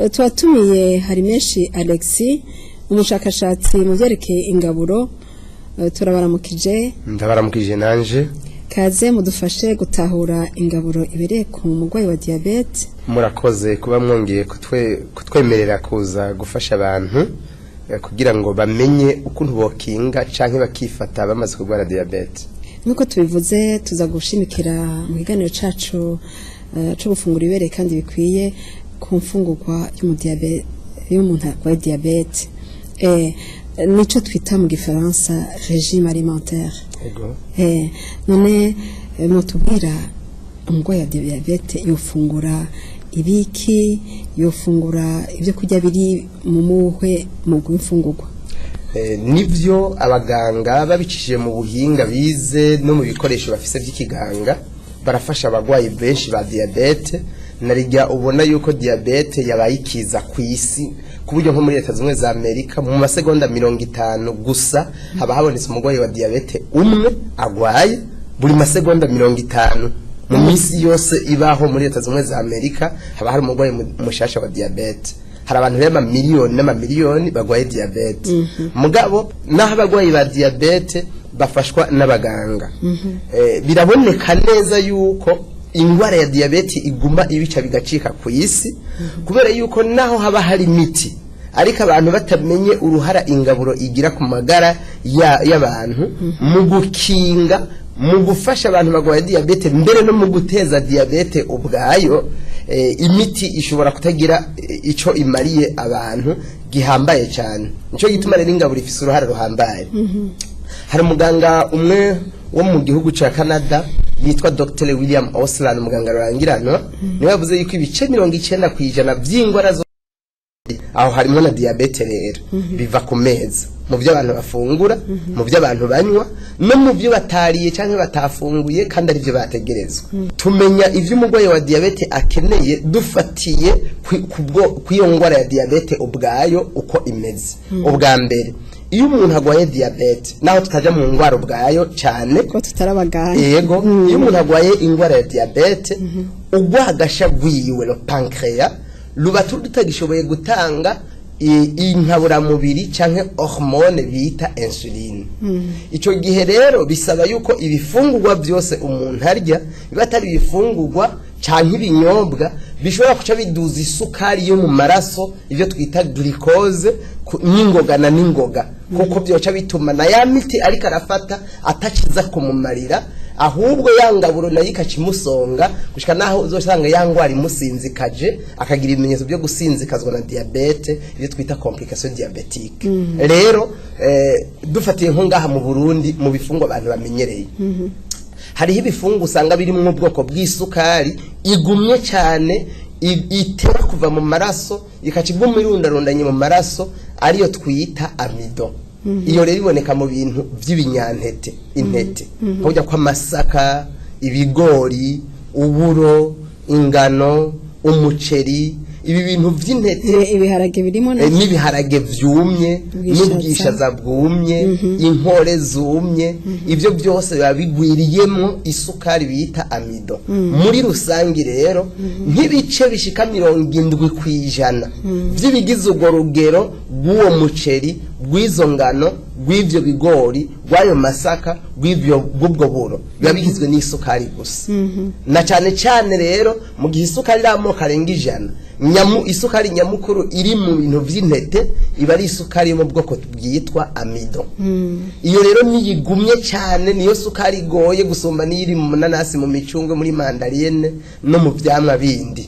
twatumiye hari menshi Alexis umushakashatsi mu byerekeye ingaburo turabaramukije ndabaramukije nanje kaze mudufashe gutahura ingaburo ibereye ku mugwayi wa diabete murakoze kuba mwongeye kutwemerera kuza gufasha abantu kugira ngo bamenye ukuntu bokinga canke bakifata bamaze kurwara diabete nuko tubivuze tuza gushimikira mu kiganiro cacu cyo gufungura ibereye kandi bikwiye ku mfungurwa y'umuntu arwaye diabete nico twita mu gifaransa régime alimentaire none mutubwira umugwayi wa diabete yofungura ibiki yofungura ibyo kurya biri mu muhwe mu gw'imfungurwa nivyo abaganga babicishije mu buhinga bize no mu bikoresho bafise by'ikiganga barafasha abagwayi benshi ba diabete narijya ubona yuko diabete yabaye ikiza ku isi kuburyo nko muri Leta Zunze za Amerika mu masegonda 50 gusa haba habonetse umugwayi wa diabete umwe agwaye buri masegonda 50 mu misi yose ibaho muri Leta Zunze za Amerika haba hari umugwayi mushasha wa diabete hari abantu rema miliyoni n'amamiliyoni bagwaye diabete mugabo naho abagwayi ba diabete bafashwa n'abaganga biraboneka neza yuko ingwara ya diabete iguma ibica bigacika ku isi kubera yuko naho haba hari imiti ariko abantu batamenye uruhara ingaburo igira ku magara y'abantu mu gukinga mu gufasha abantu bagwaye diabete mbere no mu guteza diabete ubwayo imiti ishobora kutagira ico imariye abantu gihambaye cyane nico gituma rero ingaburo ifise uruhara ruhambaye hari umuganga umwe wo mu gihugu ca Canada yitwa Dr. William Osland umuganga rurangiranwa niwe yavuze yuko ibice 90% by'ingwara zo aho harimo na diabete rero biva ku meza mu byo abantu bafungura mu byo abantu banywa no mu byo batariye canke batafunguye kandi ari byo bategerezwa tumenya ivyo umugwayi wa diabete akeneye dufatiye kw'iyo ngwara ya diabete ubwayo uko imeze ubwa mbere iyo umuntu agwaye diabete naho tutaja mu ngwara ubwayo cyane ko tutarabaganye yego iyo umuntu agwaye ingwara ya diabete ugwagasha gwiwe lo pancreas ruba tutagishoboye gutanga inkabura mubiri canke hormone bita insuline ico gihe rero bisaba yuko ibifungurwa byose umuntu arya bibatari ibifungurwa canke ibinyobwa bishobora kuca biduza isukari yo mu maraso ivyo twita glucose n'ingoga n'ingoga kuko byoca bituma na ya miti ariko arafata atakiza kumumarira ahubwo yangaburo nayo ikacimusonga gushika naho uzosanga yangwara imusinzikaje akagira ibimenyetso byo gusinzikazwa na diabete ibyo twita complication diabetique rero dufatiye nko ngaha mu Burundi mu bifungwa abantu bamenyereye hariho ibifungo usanga biri mu bwoko bw'isukari igumye cyane itera kuva mu maraso ikaciguma irundarundanye mu maraso ariyo twita amido iyo rero iboneka mu bintu by'ibinyantete intete kujya kwa masaka ibigori uburo ingano umuceri ibi bintu by'intete ibiharage birimo n'ibiharage vyumye n'ubwishaza bwumye inkore zumye ivyo byose biba bigwiriyemo isukari bita amido muri rusangi rero nk'ibice bishika 70% by'ibigize urwo rugero bw'uwo muceri bw'izo ngano bw'ivyo bigori bw'ayo masaka bw'ubwo buro biba bigizwe n'isukari gusa na cyane cyane rero mu gihe isukari ramoko arenga 100 isukari nyamukuru iri mu bintu by'intete iba ari isukari mu bwoko bwitwa amido iyo rero niyigumye cyane niyo sukari goye gusumba n'iri mu nanasi mu micungwe muri mandarine no mu byamwa bindi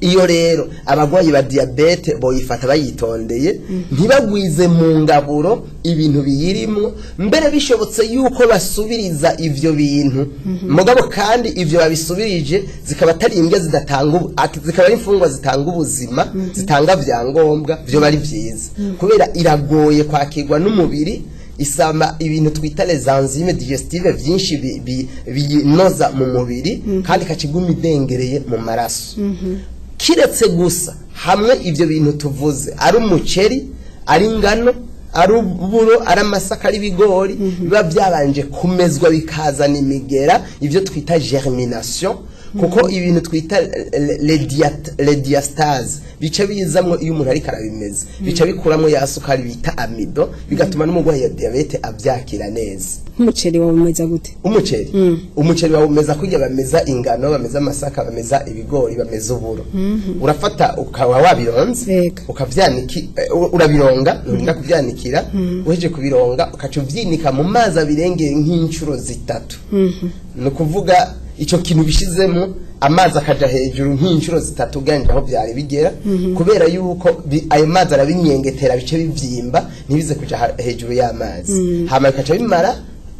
iyo rero abagwayi ba diabete boyifata bayitondeye ntibagwize mu ngaburo ibintu biyirimo mbere bishobotse yuko basubiriza ivyo bintu mugabo kandi ivyo babisubirije zikaba atari imbye zidatanga zikaba ari imfungwa zitanga ubuzima zitanga vyangombwa byo bari byiza kubera iragoye kwakirwa n'umubiri isama ibintu twita les enzymes digestive byinshi binoza mu mubiri kandi kaciguma idengereye mu maraso kiretse gusa hamwe ivyo bintu tuvuze ari umuceri ari ingano ari uburo ari amasaka ari bigori biba byabanje kumezwa bikazana imigera ivyo twita germination kuko ibintu twita le diastase bica bizamwo iyo umuntu ari karabimeza bica bikuramo ya sukari bita amido bigatuma n'umugwayi ya diabete abyakira neza. Umuceri wawumeza gute? Umuceri wawumeza kujya bameza ingano, bameza amasaka, bameza ibigori, bameza uburo. Urafata ukaba wabironze ukavyaniki urabironga urinda kuvyanikira uheje kubironga ukacuvyinika mu mazi abirengeye nk'incuro zitatu. No kuvuga ico kintu bishizemo amazi akaja hejuru nk'incuro zitatu ganje aho byari bigera kubera yuko ayo mazi arabinyengetera bice bivyimba ntibize kuja hejuru y'amazi. Hama bikaca bimara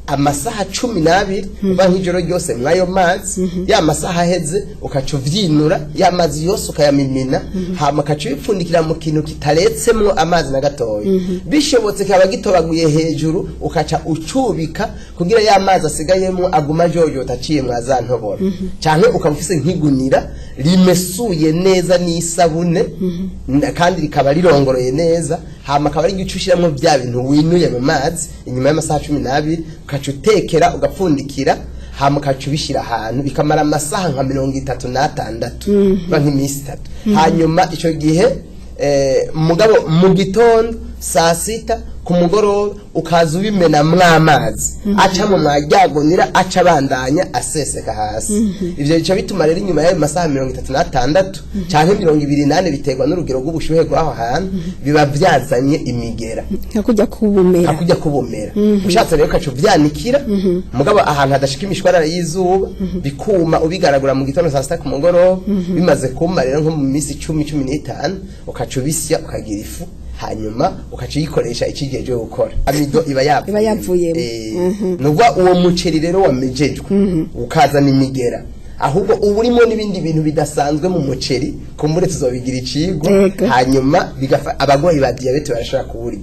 amasaha 12 uba nk'ijoro ryose mwayo mazi ya masaha heze ukacuvyinura ya mazi yose ukayamimina hama kacubipfundikira mu kintu kitaretsemwo amazi na gatoya bishobotse kaba gitobaguye hejuru ukaca ucubika kugira ya mazi asigayemo aguma jojo taciye mwaza ntobora canke ukabufise nk'igunira rimesuye neza n'isabune kandi rikaba rirongoroye neza hama akaba ari gicushiramo bya bintu winuye mu mazi inyuma y'amasaha 12 ukacutekera ugapfundikira hama ukacubishira ahantu bikamara amasaha nka 36 nk'imisi 3 hanyuma ico gihe mugabo mu gitondo saa 6 ku mugoroba ukaza ubimena mw'amazi aca mu majyagonira aca bandanya aseseka hasi ivyo bica bituma rero inyuma y'ayo masaha 36 canke 28 biterwa n'urugero rw'ubushuhe bw'aho hantu biba vyazanye imigera hakujya kubumera ushatse rero kacu vyanikira mugabo ahantu hadashika imishwarara y'izuba bikuma ubigaragura mu gitondo saa 6 ku mugoroba bimaze kuma rero nko mu minsi 10-15 ukacubisya ukagira ifu hanyuma ukaciyikoresha ikigeje gukora amido iba yavuye nubwo uwo muceri rero wamejejwe ukazana imigera ahubwo uburimo n'ibindi bintu bidasanzwe mu muceri kumbure tuzobigira icigo hanyuma abagoyi ba diabete barashaka kuburya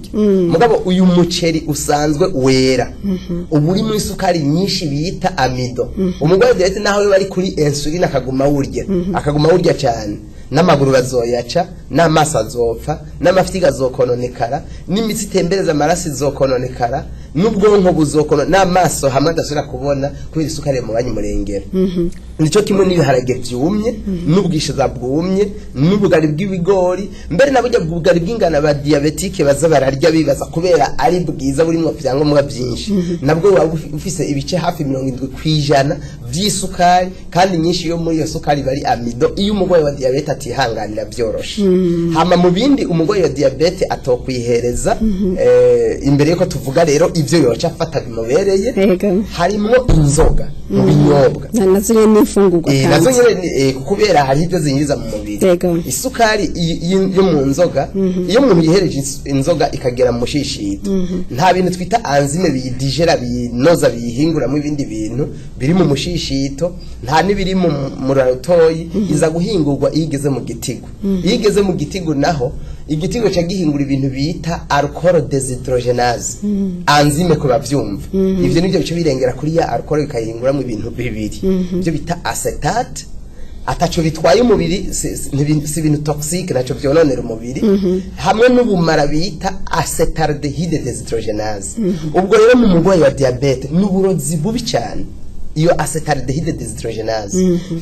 mugabo uyu muceri usanzwe wera uburimo isukari nyinshi bita amido umugore diabete naho bari kuri insulin akaguma urya cyane n'amaguru bazoyaca n'amaso azopfa n'amafiti gazokononekara n'imitsi itembereza amaraso izokononekara n'ubwonko buzokonona n'amaso hamwe adasubira kubona kubera isukari mu banyu murengera nico kimwe n'ibiharage byumye n'ubwishaza bwumye n'ubugari bw'ibigori mbere nabujya bw'ubugari bw'ingana ba diabetike baza bararya bibaza kubera ari bwiza burimo byangombwa byinshi nabwo waba ufise ibice hafi 70% by'isukari kandi nyinshi yo muri iyo sukari bari amido iyo umugwayi wa diabete atihanganira byoroshe hama mu bindi umugwayi wa diabete atokwihereza imbere yuko tuvuga rero ivyo yoca afata bimubereye harimo inzoga mu binyobwa nazo n'ifungurwa nazo kubera hari ibyo zinjiza mu mubiri isukari yo mu nzoga iyo umuntu yihereje inzoga ikagera mu shishito nta bintu twita enzyme biyidigera binoza biyihingura mu ibindi bintu biri mu mushishito nta nibiri mu murarutoyi iza guhingurwa igeze mu gitigo igeze mu gitigo naho igitigo cya gihingura ibintu bita alcohol dehydrogenase enzyme ko bavyumva ivyo nivyo bice birengera kuri ya alcohol bikayihingura mu ibintu bibiri byo bita acetate atacho bitwaye umubiri si ibintu toxique naco byononera umubiri hamwe n'ubumara bita acetaldehyde dehydrogenase ubwo rero mu mugwayi wa diabete n'uburozi bubi cyane iyo acetaldehyde dehydrogenase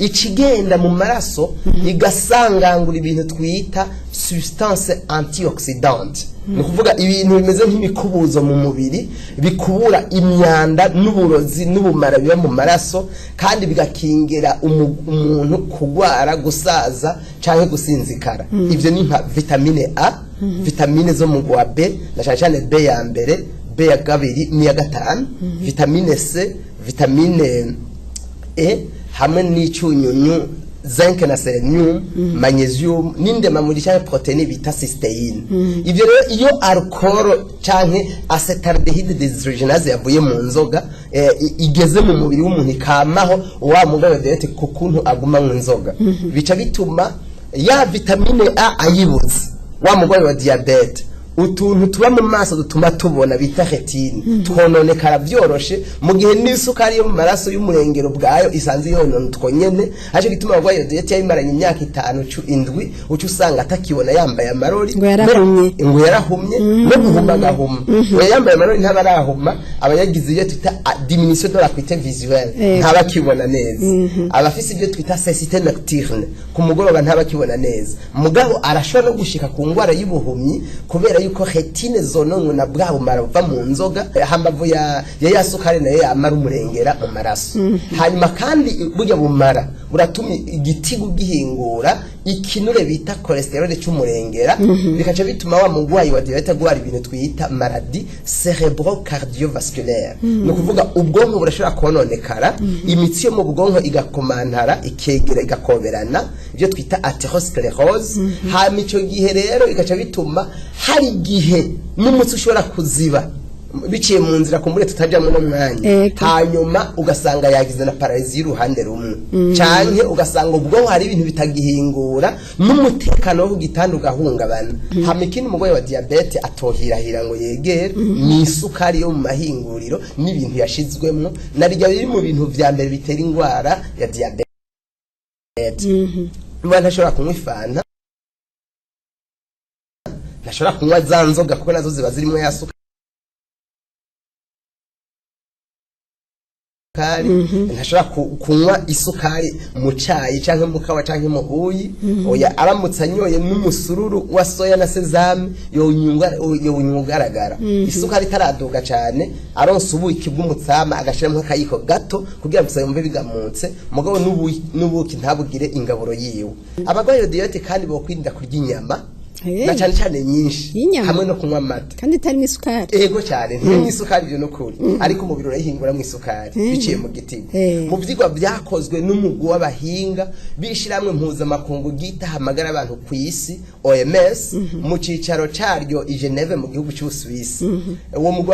ikigenda mu maraso igasangangura ibintu twita substance antioxidante ni kuvuga ibintu bimeze nk'imikubuzo mu mubiri bikubura imyanda n'uburozi n'ubumara biba mu maraso kandi bigakingira umuntu kugwara gusaza canke gusinzikara ivyo ni nka vitamine A vitamine zo mu gwa B na cyane B ya mbere B ya kabiri n'iya gatanu vitamine C vitamine E hamwe n'icyunyunyu zinc na selenium magnesium n'indema muri cyane proteine bita cysteine ivyo rero iyo alcohol canke acetaldehyde dehydrogenase yavuye mu nzoga igeze mu mubiri w'umuntu ikamaho wa mugabo diabete kukuntu aguma mu nzoga bica bituma ya vitamine A ayibuze wa mugabo wa diabete utuntu tuba mu maso dutuma tubona bita retine twononekara byoroshe mu gihe n'isukari yo mu maraso y'umurengero bwayo isanze yonona twonyene aje gituma abagwaye diyete yayimaranye imyaka 5-7 ucu usanga atakibona yambaye amarori ngo yarahumye no guhuma agahuma yambaye amarori ntabarahuma abayagize iyo twita diminution de la qualité visuelle ntabakibona neza abafise ibyo twita cécité nocturne ku mugoroba ntabakibona neza mugabo arashobora no gushika ku ngwara y'ubuhumyi kubera yuko retine zononwe na bwa bumara buva mu nzoga hambavu ya sukari nayo yamara umurengera mu maraso hanyuma kandi burya bumara buratuma igitigu gihingura ikinure bita cholesterol cy'umurengera bikaca bituma wa mugwayi wa diabete gwara ibintu twita maladie cerebro-cardiovasculaire no kuvuga ubwonko burashobora kononekara imitsi yo mu bwonko igakomantara ikegera igakoberana ibyo twita atherosclerose hama ico gihe rero ikaca bituma hari gihe n'umutsi ushobora kuziba biciye mu nzira kumbure tutajamwe no mwanya hanyuma ugasanga yagize na paralysie y'uruhande rumwe canke ugasanga ubwo hari ibintu bitagihingura n'umutekano wo kugitanda ugahungabana hama ikindi umugwayi wa diabete atohirahira ngo yegere ni isukari yo mu mahinguriro n'ibintu yashizwemwo narijya biri mu bintu vya mbere bitera ingwara ya diabete mwana ashobora kunywa ifanta nashobora kunywa za nzoga kuko nazo ziba zirimo ya sukari ntashobora kunywa isukari mu cayi canke mu kawa canke mu buyi oya aramutse anyoye n'umusururu wa soya na sesame yonyungaragara isukari taraduga cane aronse ubuki bw'umutsama agashiramo akayiko gato kugira ngo sayumve bigamutse mugabo n'ubuki ntabugire ingaburo yiwe abagwaye diabete kandi bo kwinda kurya inyama na cyane cyane nyinshi hamwe no kunywa amata kandi itari n'isukari ego cyane ntiyo isukari byo no kuri ariko umubiri urayihingura mu isukari biciye mu gitigo mu vyigwa byakozwe n'umugwi w'abahinga bishiramwe mpuzamakungu gita hamagara abantu ku isi OMS mu cicaro caryo i Geneve mu gihugu cy'u Suisse uwo mugwi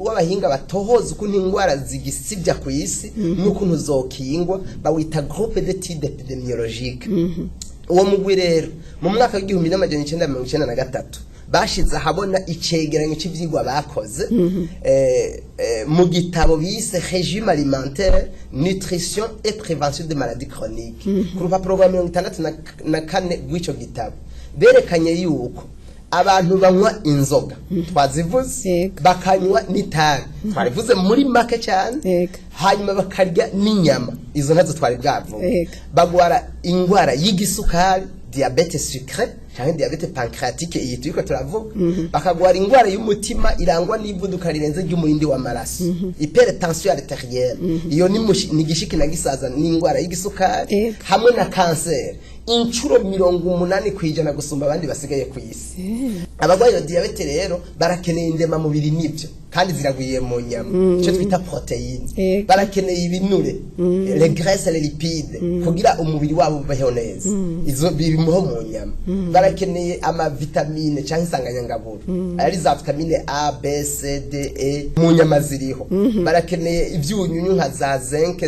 w'abahinga batohoza ukuntu ingwara zigisibya ku isi n'ukuntu zokingwa bawita groupe d'études épidémiologiques uwo mugwi rero mu mwaka w'igihumbi n'amajana 1993 bashize habona icegeranyo cy'ivyigwa bakoze mu gitabo bise régime alimentaire nutrition et prévention des maladies chroniques ku rupapuro rwa 64 rw'ico gitabo berekanye yuko abantu banywa inzoga twazivuze bakanywa n'itabi twarivuze muri make cyane hanyuma bakarya n'inyama izo nazo twari bwavuga bagwara ingwara y'igisukari diabete sucré cyangwa diabete pancréatique iyi turiko turavuga bakagwara ingwara y'umutima irangwa n'ivuduka rirenze ry'umurindi wa maraso hypertension artérielle iyo ni gishiki na gisaza n'ingwara y'igisukari hamwe na cancer incuro 80% gusumba abandi basigaye ku isi abagwaye diabete rero barakeneye indema mubiri nibyo kandi ziragwiye mu nyama cyo twita proteine barakeneye ibinure les graisses les lipides kugira umubiri wabo ubeho neza izo birimuho mu nyama barakeneye ama vitamine cyangwa insanganyangaburo ari za vitamine A B C D E mu nyama ziriho barakeneye ibyunyunyu nka za zinc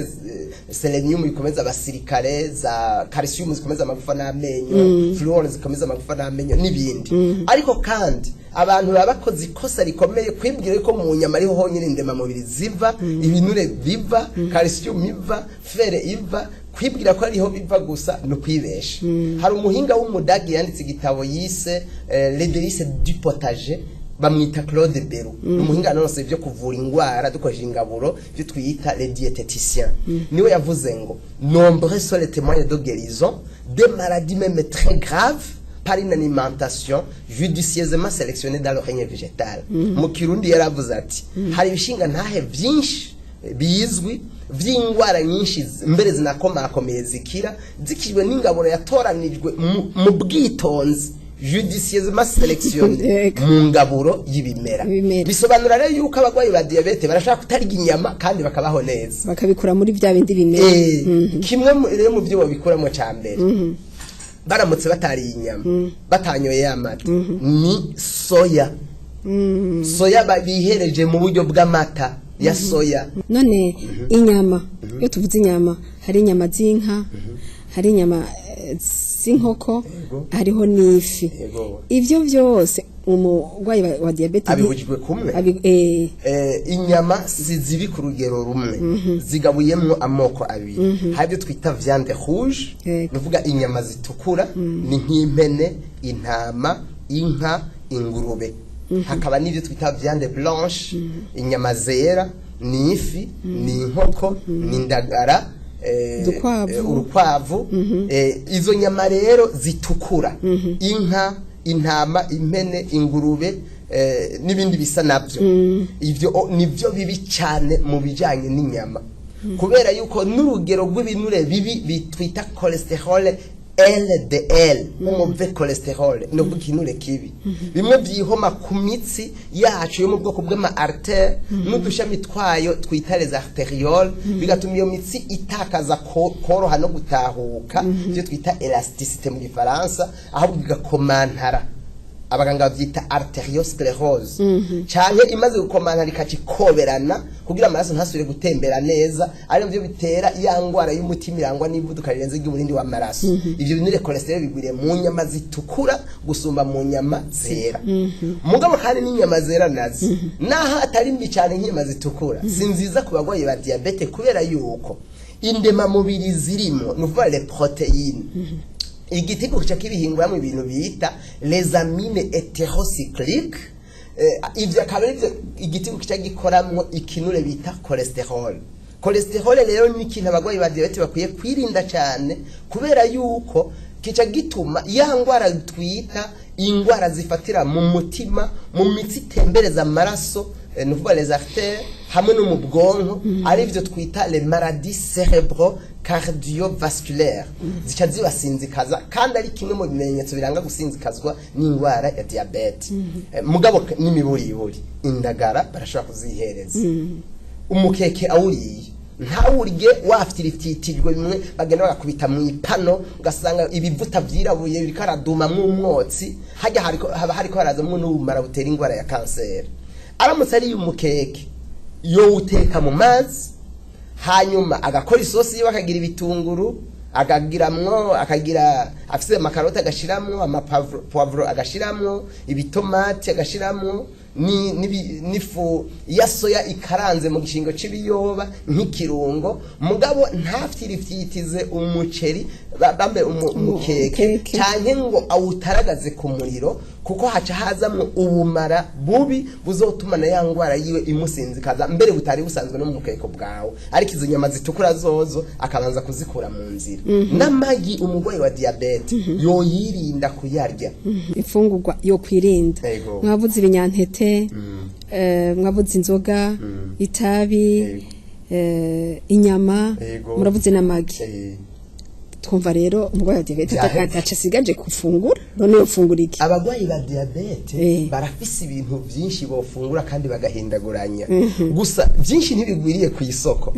selenium bikomeza abasirikare za calcium zikomeza amagufa n'amenyo fluorine zikomeza amagufa n'amenyo n'ibindi ariko kandi abantu baba bakoze ikosa rikomeye kwibwira ko mu nyama ariho honyine indema mubiri ziva ibinure biva calcium iva fer iva kwibwira ko ariho biva gusa no kwibesha hari umuhinga w'umudagi yanditse igitabo yise Les délices du potager bamwita Claude Beru umuhinga nonse byo kuvura ingwara dukoje ingaburo byo twita les diététiciens niwe yavuze ngo nombreux sont les témoins de guérison des maladies même très graves par une alimentation judicieusement sélectionnée dans le règne végétal mu kirundi yaravuze ati hari ibishinga ntahe byinshi bizwi vy'ingwara nyinshi mbere zinakomakomeye zikira zikijwe n'ingaburo yatoranijwe mu bwitonzi judicieusement sélectionné mu ngaburo y'ibimera bisobanura rero yuko abagwayi ba diabete barashaka kutarya inyama kandi bakabaho neza bakabikura muri bya bindi bimera kimwe rero mu byo babikuramo cyambere baramutse batariye inyama batanyoye amata ni soya soya babihereje mu buryo bw'amata ya soya none inyama iyo tuvuze inyama hari inyama z'inka hari inyama z'inkoko hariho n'ifi ivyo byose umurwayi wa diabete abibujijwe kumwe inyama ziri ku rugero rumwe zigabuyemo amoko abiri habyo twita viande rouge nuvuga inyama zitukura ni nk'impene intama inka ingurube hakaba n'ibyo twita viande blanche inyama zera ni ifi ni inkoko ni indagara urukwavu izo nyama rero zitukura inka intama impene ingurube n'ibindi bisa nabyo ivyo nivyo bibi cyane mu bijanye n'inyama kubera yuko n'urugero rw'ibinure bibi bitwita cholesterol LDL umove cholesterol no bukinure kibi bimwe byihoma ku mitsi yacu yo mu bwoko bw'ama artère n'udushami twayo twita les artérioles bigatuma iyo mitsi itakaza koroha no gutahuka byo twita elasticité mu gifaransa aho bigakomantara abaganga bavyita arteriosclerose cyane imaze gukomantara ikacikoberana kugira amaraso ntasubire gutembera neza ari byo bitera ya ngwara y'umutima irangwa n'ivuduka rirenze ry'umurindi w'amaraso ivyo binure cholesterol bigwiriye mu nyama zitukura gusumba mu nyama zera mugabo kandi n'inyama zera nazi naho atari mbi cyane nk'inyama zitukura sinziza ku bagwayi ba diabete kubera yuko indema mubiri zirimo nuvuga les protéines igitigo cyakibihingwa mu bintu bita les amines hétérocycliques ivyo akaba ivyo igitigo cyagikoramwo ikinure bita cholesterol rero ni ikintu abagwayi ba diabete bakwiye kwirinda cyane kubera yuko kica gituma ya ngwara twita ingwara zifatira mu mutima mu mitsi tembereza amaraso nuvuga les artères hamwe no mu bwonko ari byo twita les maladies cérébro cardiovasculaires zica zibasinzikaza kandi ari kimwe mu bimenyetso biranga gusinzikazwa n'ingwara ya diabete mugabo n'imiburiburi indagara barashobora kuzihereza umukeke awuriye ntawurye wafitirititijwe bimwe bagenda bagakubita mu ipano ugasanga ibivuta vyirabuye biriko araduma mu umwotsi hajya hariko harazamwe n'ubumara butera ingwara ya kanseri aramutse ari umukeke yo uteka mu mazi hanyuma agakora isosi yo akagira ibitunguru akagira afise amakaroti agashiramwo amapoivro agashiramwo ibitomati agashiramwo nifu ya soya ikaranze mu gishingo c'ibiyoba nk'ikirungo mugabo ntaftirifitize umuceri bambe umukeke cyane ngo awutaragaze ku muriro kuko haca hazamwe ubumara bubi buzotuma na yangwara yiwe imusinzikaza mbere butari busanzwe no mu mukeke bwawe ariko izo nyama zitukura zozo akabanza kuzikura mu nzira n'amagi umugwayi wa diabete yo yirinda kuyarya ifungurwa yo kwirinda mwavuze ibinyantete mwavuze inzoga itabi inyama muravuze n'amagi twumva rero umugwayi wa diabete atacasigaje kufungura none yofungura iki abagwayi ba diabete barafise ibintu byinshi bofungura kandi bagahindaguranya gusa byinshi ntibigwiriye ku isoko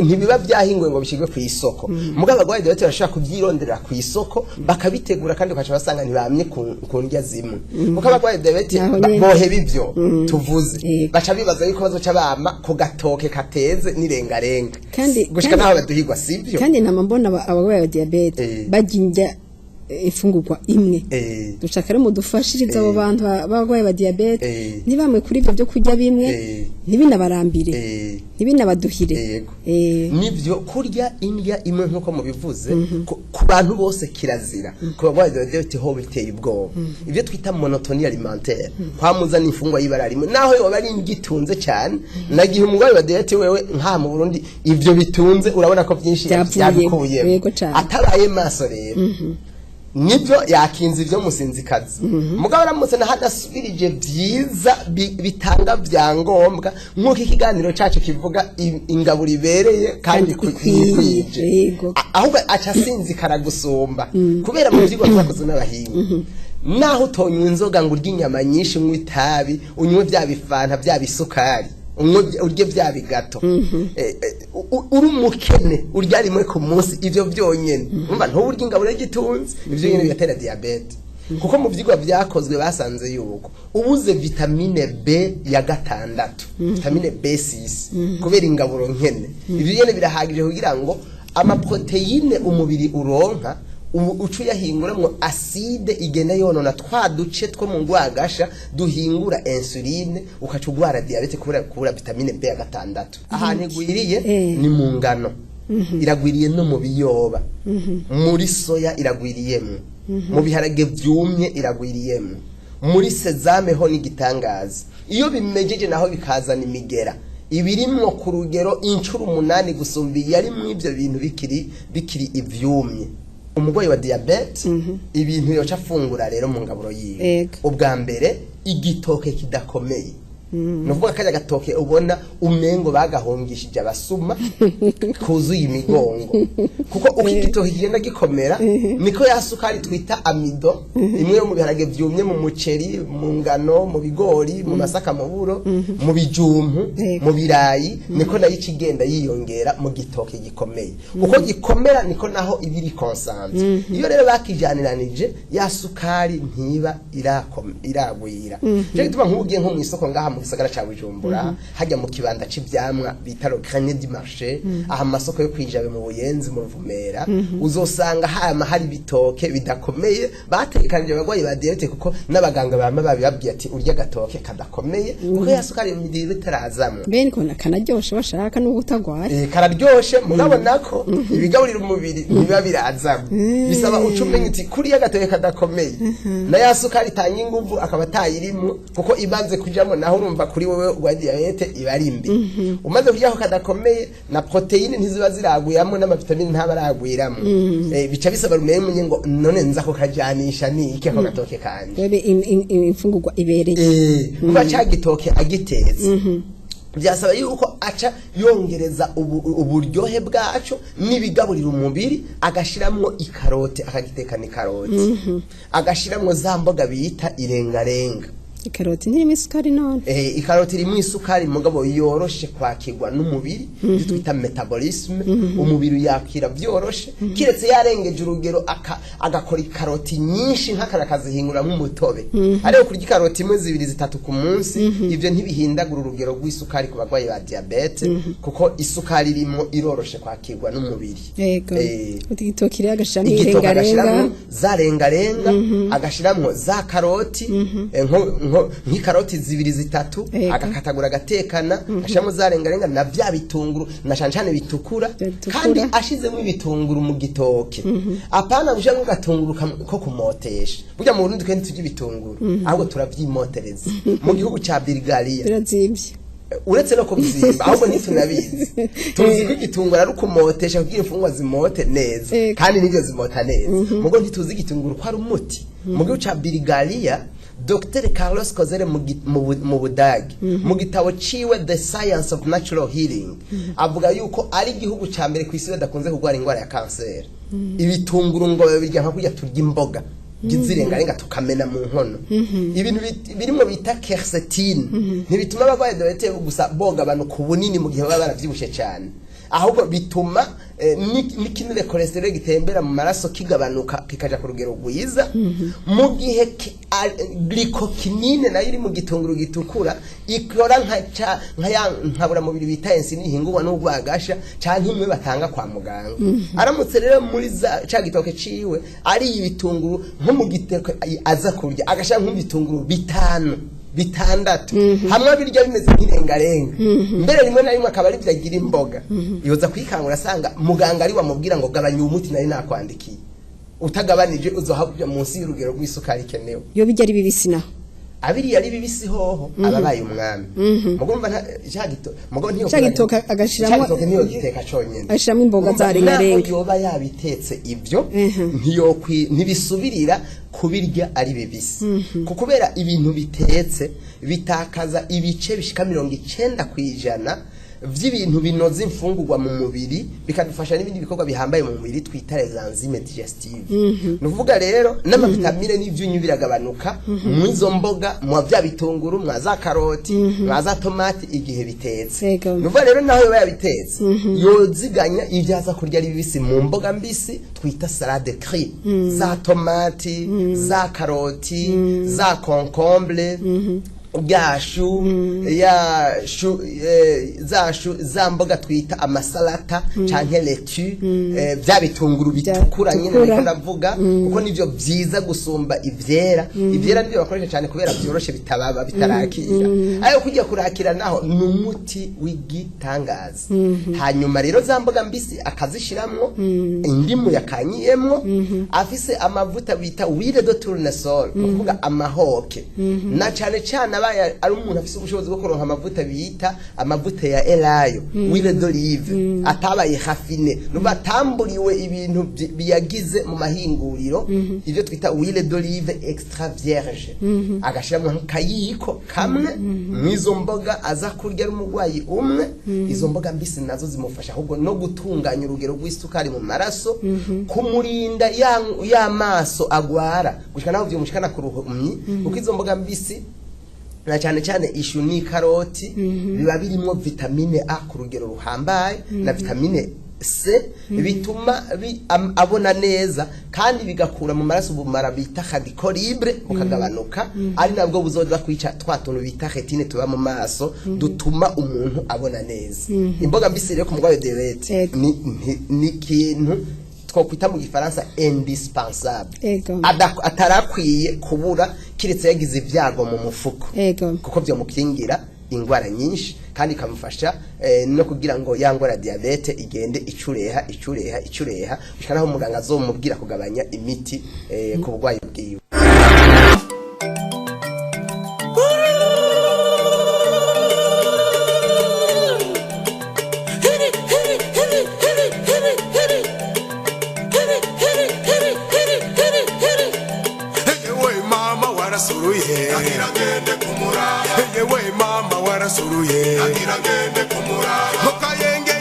ntibiba byahingwe ngo bishigwe ku isoko mugabo abagwayi diabete bashaka kubyirondera ku isoko bakabitegura kandi ukaca basanga ntibamye ku ndya zimwe kuko abagwayi diabete bohe bibyo tuvuze baca bibaza yuko bazoca bama ku gatoke kateze nirengarenga gushika naho baduhigwa sibyo kandi namambona abagwayi diabete bajinja ifungurwa imwe dushaka rero mudufashiriza abo bantu bagwaye ba diabete ni bamwe kuri ibyo byo kurya bimwe ntibinabarambire ntibinabaduhire nivyo kurya indya imwe nkuko mubivuze ku bantu bose kirazira ku bagwaye diabete ho biteye ubwoba ivyo twita monotonie alimentaire kwamuzana ifungwa y'ibara rimwe naho yo bari ngitunze cyane nagihe umugwayi wa diabete wewe nka mu Burundi ivyo bitunze urabona ko byinshi byakuye atabaye maso rero nibyo yakinze ibyo musinzikazi mugabo ramutse na hadasubirije byiza bitanga byangombwa nkuko ikiganiro cyacu kivuga ingaburo ibereye kandi kwije ahubwo acasinzikara gusumba kubera mu byigwa twakoze n'abahinga naho utonywe inzoga ngo urya inyama nyinshi mwitabi unywe bya bifanta bya bisukari urye bya bigato uri umukene urya rimwe ku munsi ivyo byonyene umva ntuburya ingaburo y'igitunzi ivyo nyene bigatera diabete kuko mu vyigwa vyakozwe basanze yuko ubuze vitamine B ya gatandatu vitamine B6 kubera ingaburo nkene ivyo nyene birahagije kugira ngo amaproteine umubiri uronka ucu yahinguramwo acide igenda yonona twa duce two mu ngwagasha duhingura insuline ukacugwara diabete kubura vitamine B ya gatandatu. Ahantu igwiriye ni mu ngano, iragwiriye no mu biyoba, muri soya iragwiriyemo, mu biharage vyumye iragwiriyemo, muri sezame ho n'igitangaza. Iyo bimejeje naho bikazana imigera ibirimwo ku rugero incuro 8 gusumbiye ari mu ivyo bintu bikiri ivyumye. Umugwayi wa diabete ibintu yoca afungura rero mu ngaburo yiwe. Ubwa mbere igitoke kidakomeye, nuvuga kajya gatoke ubona umengo bagahongishije abasuma kuzuye imigongo, kuko ukigitoke kigenda gikomera niko yasukari twita amido imwe yo mu biharage vyumye, mu muceri, mu ngano, mu bigori, mu masaka, mu buro, mu bijumpu, mu birayi, niko nayo ikigenda yiyongera mu gitoke gikomeye. Uko gikomera niko naho ibiri concentre. Iyo rero bakijaniranije ya sukari ntiba iragwira. Je gituma nk'ugiye nko mu isoko ngaha mu gisagara ca Bujumbura hajya mu kibanda c'ivyamwa bita le grenier du marché, aha masoko yo kwijabe mu Buyenzi mu Ruvumera, uzosanga hari bitoke bidakomeye batekanije abagwayi ba diabete, kuko n'abaganga bama babibabwiye ati urya gatoke kadakomeye kuko ya sukari mu mubiri bitarazamwe. Bene ko kanaryoshe bashaka no gutagwaye. Kararyoshe murabona ko ibigaburira umubiri biba birazamwe, bisaba ucumenye uti kuri ya gatoke kadakomeye na ya sukari itanga inguvu akaba tayirimo, kuko ibanze kujamo naho urumva kuri wewe wa diabete ibari mbi. Umaze kuryaho kadakomeye na proteine ntiziba ziraguyamo n'amavitamine ntabaragwiramo, bica bisaba rumenye ngo none nza ko kajanisha ni iki ko gatoke kanje bebe imfungurwa ibereye kuba cyagitoke agitetse. Byasaba yuko aca yongereza uburyohe bwaco nibigaburira umubiri, agashiramwo ikarote, akagitekana ikarote, agashiramwo za mboga bita irengarenga. Ikaroti ntirimo isukari none? Ikaroti irimo isukari mugabo yoroshe kwakirwa n'umubiri, twita metabolisme. Umubiri yakira byoroshe, kiretse yarengeje urugero agakora ikaroti nyinshi nk'akarakazihingura nk'umutobe. Ariko kurya ikaroti imwe 2-3 ku munsi, ivyo ntibihindagura urugero rw'isukari ku bagwayi ba diabete, kuko isukari irimo iroroshe kwakirwa n'umubiri. Yego. Igitoki rero agashiramo irengarenga, za rengarenga, agashiramwo za karoti, nk'ikaroti 2-3 agakatagura agatekana, ashamo zarengarenga na bya bitunguru na cancane bitukura, kandi ashizemo ibitunguru mu gitoke. Apana buje ngo gatunguru ko kumotesha. Burya mu Burundi kandi tujye bitunguru, ahubwo turavyimotereza. Mu gihugu ca Bulgaria birazimvye, uretse no kubizimba ahubwo ntitunabizi. Tuzi ko igitunguru ari kumotesha kugira imfungwa zimote neza, kandi nivyo zimota neza. Mugo ntituzi igitunguru ko ari umuti. Mu gihugu ca Bulgaria Dr. Carlos Kozere mu Budagi mu gitabo ciwe The Science of Natural Healing avuga yuko ari igihugu ca mbere ku isi badakunze kugwara ingwara ya cancer. Ibitunguru ngo babirya nka kurya turya imboga gizirengarenga tukamena mu nkono. Ibintu birimo bita quercétine ntibituma abagwaye diabete gusa boga abantu ku bunini mu gihe baba baravyibushe cyane, ahubwo bituma n'ikinure cholesterol gitembera mu maraso kigabanuka kikaja ku rugero rwiza, mu gihe glycokinine nayo iri mu gitunguru gitukura ikora nkabura mubiri bita insulin ihingurwa n'ubwagasha canke imwe batanga kwa muganga. Aramutse rero muri ca gitoke ciwe ari ibitunguru nko mu giteko aza kurya agashaka nk'ibitunguru 5-6 hamwe birya bimeze nk'irengarenga, mbere rimwe na rimwe akaba ari byagira imboga, yoza kwikangura asanga muganga ari wamubwira ngo gabanya umuti nari nakwandikiye, utagabanije uzohabya munsi y'urugero rw'isukari kenewe. Yo bijya ari bibisi naho abiri yari bibisi hoho ababaye umwami. Mugomba cyagito mugo ntiyo cyagitoka agashiramo niyo giteka conyene, ashiramo imboga za rengarenga. Yoba yabitetse ivyo ntibisubirira kubirya ari bibisi, kubera ibintu bitetse bitakaza ibice bishika 90% vy'ibintu binoze imfungurwa mu mubiri, bikadufasha n'ibindi bikorwa bihambaye mu mubiri twita les enzymes digestive. Nuvuga rero n'amavitamine n'ivyunyu biragabanuka mu izo mboga, mu bya bitunguru, mwa za karoti, mwa za tomate igihe bitetse. Nuvuga rero naho yoba yabitetse yoziganya ibyaza kurya ari bibisi mu mboga mbisi twita salade cri, za tomate, za karoti, za concombre, gashu za mboga twita amasalata canke letu bya bitunguru bitukura nyine niko ndavuga kuko nivyo byiza gusumba ivyera nivyo bakoresha cyane kubera byoroshe bitababa bitarakira ayo kujya kurakira naho numuti w'igitangaza hanyuma rero za mboga mbisi akazishiramwo indimu yakanyiyemwo afise amavuta bita huile de tournesol kuvuga amahoke na cyane cyane abaya ari umuntu afise ubushobozi bwo kuronka amavuta bita amavuta ya elayo huile d'olive atabaye raffiné nubatamburiwe ibintu biyagize mu mahinguriro ivyo twita huile d'olive extra vierge agashiramo nkayiko kamwe mwizo mboga aza kurya ari umugwayi umwe izo mboga mbisi nazo zimufasha ahubwo no gutunganya urugero rw'isukari mu maraso kumurinda ya maso agwara gushika naho vyumushikana ku ruhumyi kuko izo mboga mbisi na cyane cyane ishu ni karoti biba birimo vitamine A ku rugero ruhambaye na vitamine C bituma abona neza kandi bigakura mu maraso ubumara bita cadicolibre bukagabanuka ari nabwo buzoza kwica twatuntu bita retine tuba mu maso dutuma umuntu abona neza imboga mbisi rero ku mugwayo diabete ni kintu twokwita mu gifaransa indispensable atarakwiye kubura kiretse yagize ibyago mu mufuko kuko byo mukingira ingwara nyinshi kandi kamufasha no kugira ngo yangora diabete igende icureha bishanaho muganga azomubwira kugabanya imiti ku bugwayi bwiwe. Suruye, agiragende kumura, hoka yenge,